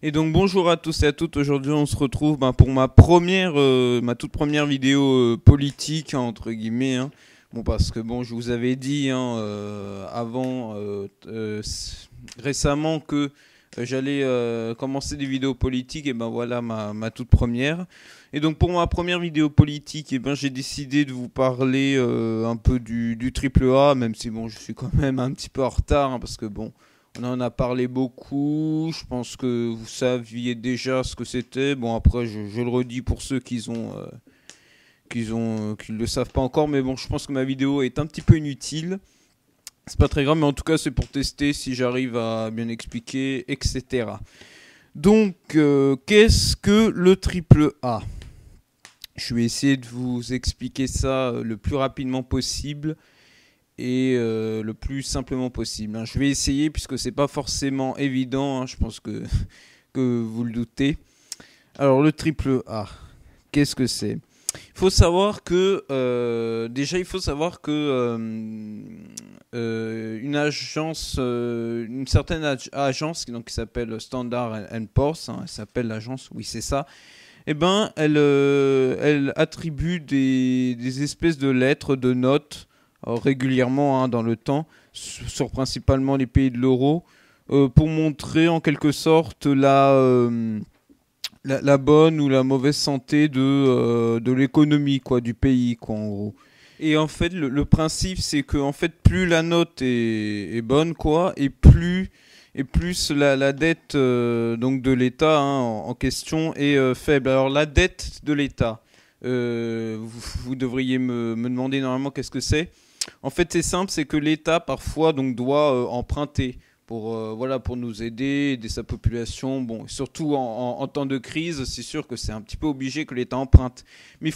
Et donc bonjour à tous et à toutes. Aujourd'hui on se retrouve pour ma toute première vidéo politique entre guillemets, hein. Bon parce que bon je vous avais dit récemment que j'allais commencer des vidéos politiques et ben voilà ma toute première. Et donc pour ma première vidéo politique et ben j'ai décidé de vous parler un peu du triple A, même si bon je suis quand même un petit peu en retard, hein, parce que bon on en a parlé beaucoup, je pense que vous saviez déjà ce que c'était. Bon, après, je le redis pour ceux qui ne le savent pas encore, mais bon, je pense que ma vidéo est un petit peu inutile. C'est pas très grave, mais en tout cas, c'est pour tester si j'arrive à bien expliquer, etc. Donc, qu'est-ce que le triple A? Je vais essayer de vous expliquer ça le plus rapidement possible et le plus simplement possible, hein. Je vais essayer puisque c'est pas forcément évident, hein, je pense que vous le doutez. Alors le triple A, qu'est-ce que c'est? Il faut savoir que une certaine agence qui s'appelle Standard Poor's, hein, elle s'appelle l'agence, oui c'est ça. Eh ben, elle attribue des espèces de lettres, de notes, régulièrement, hein, dans le temps, sur principalement les pays de l'euro, pour montrer en quelque sorte la bonne ou la mauvaise santé de l'économie, quoi, du pays, quoi, en gros. Et en fait, le principe, c'est que en fait, plus la note est bonne, quoi, et plus la dette donc de l'État, hein, en question est faible. Alors la dette de l'État, vous devriez me demander normalement qu'est-ce que c'est. En fait, c'est simple, c'est que l'État parfois donc doit emprunter pour nous aider sa population. Bon, surtout en temps de crise, c'est sûr que c'est un petit peu obligé que l'État emprunte. Mais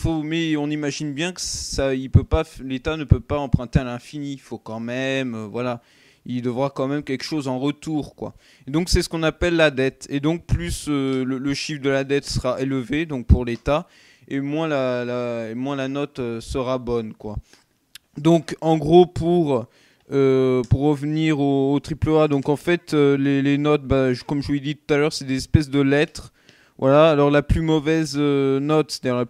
on imagine bien que l'État ne peut pas emprunter à l'infini. Il faut quand même, il devra quand même quelque chose en retour, quoi. Et donc c'est ce qu'on appelle la dette. Et donc plus le chiffre de la dette sera élevé, donc pour l'État, et moins moins la note sera bonne, quoi. Donc en gros pour revenir au triple A, donc en fait les notes, comme je vous l'ai dit tout à l'heure, c'est des espèces de lettres. Voilà, alors la plus mauvaise note, c'est-à-dire la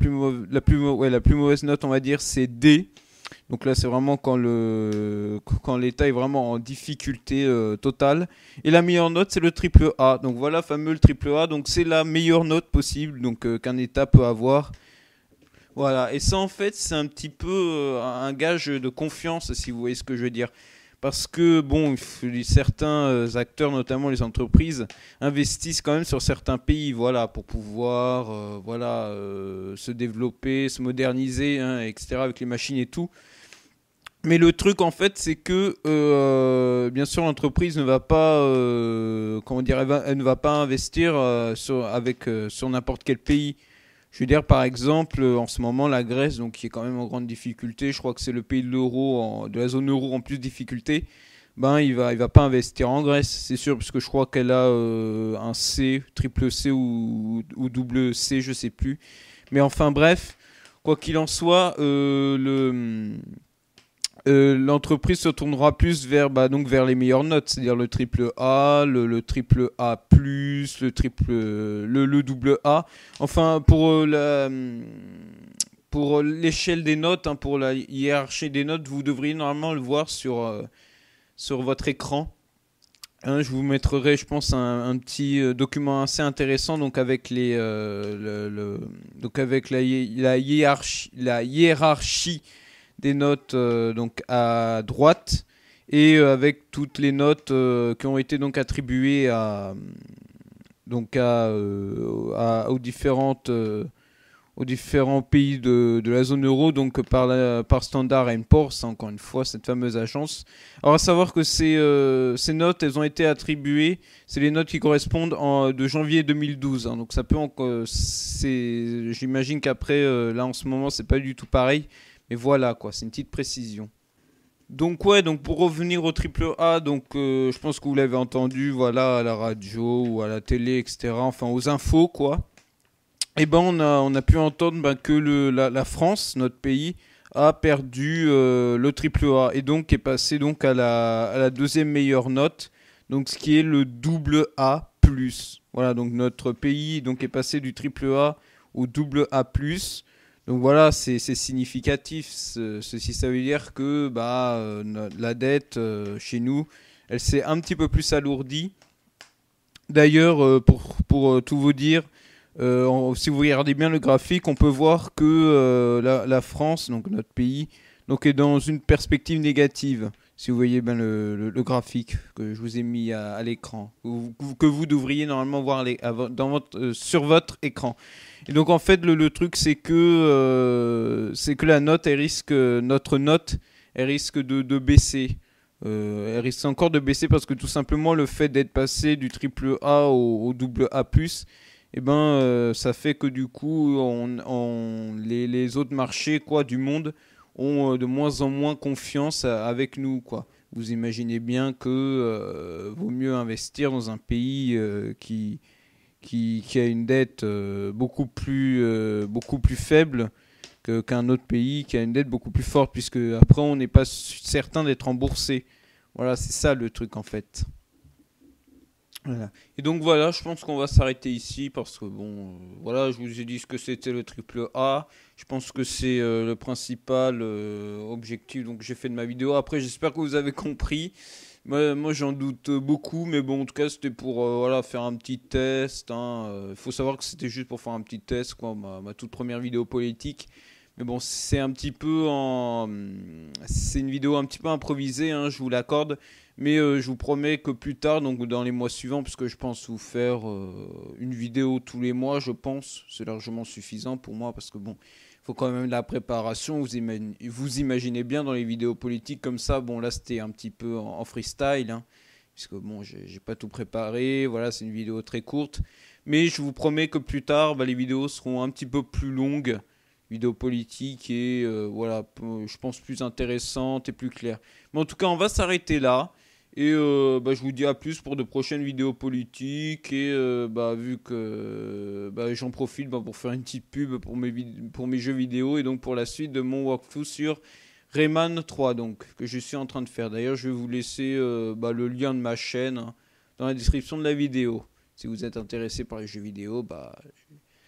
plus mauvaise note on va dire c'est D. Donc là c'est vraiment quand l'État est vraiment en difficulté totale. Et la meilleure note c'est le triple A. Donc voilà fameux le triple A, donc c'est la meilleure note possible donc qu'un État peut avoir. Voilà, et ça en fait c'est un petit peu un gage de confiance si vous voyez ce que je veux dire. Parce que bon, certains acteurs, notamment les entreprises, investissent quand même sur certains pays, voilà, pour pouvoir se développer, se moderniser, hein, etc. avec les machines et tout. Mais le truc en fait, c'est que bien sûr l'entreprise ne va pas, comment dire, elle ne va pas investir sur n'importe quel pays. Je veux dire, par exemple, en ce moment, la Grèce, donc, qui est quand même en grande difficulté, je crois que c'est le pays de de la zone euro en plus de difficulté, il va pas investir en Grèce, c'est sûr, parce que je crois qu'elle a un C, triple C ou double C, je sais plus. Mais enfin, bref, quoi qu'il en soit, l'entreprise se tournera plus vers les meilleures notes, c'est-à-dire le triple A, le triple A+, le double A. Enfin, pour l'échelle des notes, hein, pour la hiérarchie des notes, vous devriez normalement le voir sur votre écran. Hein, je vous mettrai, je pense, un petit document assez intéressant, donc avec donc avec la hiérarchie des notes donc à droite et avec toutes les notes qui ont été donc attribuées aux différents pays de la zone euro, donc par Standard Poor's, encore une fois, cette fameuse agence. Alors à savoir que ces notes, elles ont été attribuées, c'est les notes qui correspondent de janvier 2012, hein, donc ça peut j'imagine qu'après, là en ce moment, c'est pas du tout pareil, mais voilà quoi, c'est une petite précision. Donc ouais, donc pour revenir au triple A, donc je pense que vous l'avez entendu, voilà, à la radio ou à la télé, etc. Enfin aux infos quoi. Et ben on a pu entendre que la France, notre pays, a perdu le triple A et donc est passé donc à la deuxième meilleure note, donc ce qui est le double A. plus. Voilà, donc notre pays donc est passé du triple A au double A+. Donc voilà, c'est significatif. Ceci, ça veut dire que la dette chez nous, elle s'est un petit peu plus alourdie. D'ailleurs, pour tout vous dire, si vous regardez bien le graphique, on peut voir que la France, donc notre pays, donc est dans une perspective négative. Si vous voyez bien le graphique que je vous ai mis à l'écran, que vous devriez normalement voir sur votre écran. Et donc en fait le truc c'est que la note notre note elle risque de baisser. Elle risque encore de baisser parce que tout simplement le fait d'être passé du triple A au double A+, ça fait que du coup les autres marchés quoi du monde ont de moins en moins confiance avec nous quoi. Vous imaginez bien que vaut mieux investir dans un pays qui a une dette beaucoup plus faible qu'un autre pays qui a une dette beaucoup plus forte, puisque après on n'est pas certain d'être remboursé. Voilà, c'est ça le truc en fait. Voilà. Et donc voilà, je pense qu'on va s'arrêter ici parce que bon, voilà, je vous ai dit ce que c'était le triple A. Je pense que c'est le principal objectif donc j'ai fait de ma vidéo. Après, j'espère que vous avez compris. Moi j'en doute beaucoup, mais bon, en tout cas, c'était pour voilà, faire un petit test. Faut savoir que c'était juste pour faire un petit test, quoi, ma toute première vidéo politique. Mais bon, c'est une vidéo un petit peu improvisée, hein, je vous l'accorde. Mais je vous promets que plus tard, donc dans les mois suivants, puisque je pense vous faire une vidéo tous les mois, je pense, c'est largement suffisant pour moi, parce que bon, il faut quand même de la préparation. Vous imaginez bien dans les vidéos politiques comme ça, bon là c'était un petit peu en freestyle, hein, puisque bon, j'ai pas tout préparé, voilà, c'est une vidéo très courte. Mais je vous promets que plus tard, les vidéos seront un petit peu plus longues, vidéos politiques, et voilà, je pense plus intéressantes et plus claires. Mais en tout cas, on va s'arrêter là. Et je vous dis à plus pour de prochaines vidéos politiques. Et vu que j'en profite pour faire une petite pub pour mes jeux vidéo. Et donc pour la suite de mon walkthrough sur Rayman 3 donc, que je suis en train de faire. D'ailleurs, je vais vous laisser le lien de ma chaîne hein, dans la description de la vidéo. Si vous êtes intéressé par les jeux vidéo,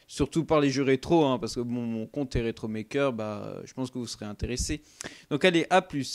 surtout par les jeux rétro, hein, parce que mon compte est Retromaker, je pense que vous serez intéressé. Donc allez, à plus.